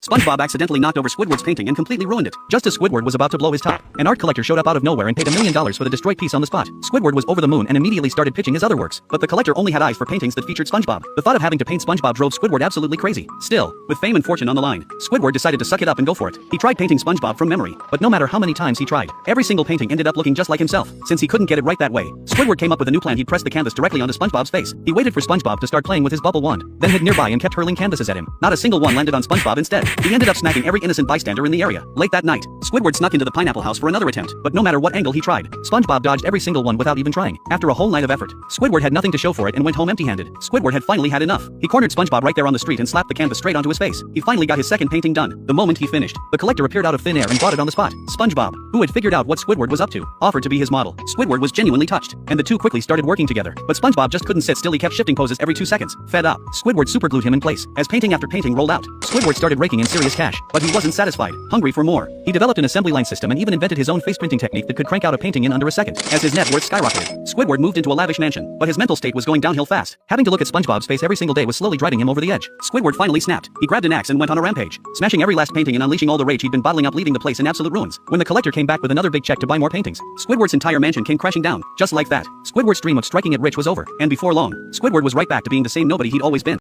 SpongeBob accidentally knocked over Squidward's painting and completely ruined it. Just as Squidward was about to blow his top, an art collector showed up out of nowhere and paid $1 million for the destroyed piece on the spot. Squidward was over the moon and immediately started pitching his other works, but the collector only had eyes for paintings that featured SpongeBob. The thought of having to paint SpongeBob drove Squidward absolutely crazy. Still, with fame and fortune on the line, Squidward decided to suck it up and go for it. He tried painting SpongeBob from memory, but no matter how many times he tried, every single painting ended up looking just like himself. Since he couldn't get it right that way, Squidward came up with a new plan. He'd press the canvas directly onto SpongeBob's face. He waited for SpongeBob to start playing with his bubble wand, then hid nearby and kept hurling canvases at him. Not a single one landed on SpongeBob. Instead, he ended up smacking every innocent bystander in the area. Late that night, Squidward snuck into the pineapple house for another attempt, but no matter what angle he tried, SpongeBob dodged every single one without even trying. After a whole night of effort, Squidward had nothing to show for it and went home empty-handed. Squidward had finally had enough. He cornered SpongeBob right there on the street and slapped the canvas straight onto his face. He finally got his second painting done. The moment he finished, the collector appeared out of thin air and bought it on the spot. SpongeBob, who had figured out what Squidward was up to, offered to be his model. Squidward was genuinely touched, and the two quickly started working together. But SpongeBob just couldn't sit still. He kept shifting poses every 2 seconds. Fed up, Squidward superglued him in place. As painting after painting rolled out, Squidward started raking in serious cash, but he wasn't satisfied. Hungry for more, he developed an assembly line system and even invented his own face printing technique that could crank out a painting in under a second. As his net worth skyrocketed, Squidward moved into a lavish mansion, but his mental state was going downhill fast. Having to look at SpongeBob's face every single day was slowly driving him over the edge. Squidward finally snapped. He grabbed an axe and went on a rampage, smashing every last painting and unleashing all the rage he'd been bottling up, leaving the place in absolute ruins. When the collector came back with another big check to buy more paintings, Squidward's entire mansion came crashing down. Just like that, Squidward's dream of striking it rich was over, and before long, Squidward was right back to being the same nobody he'd always been.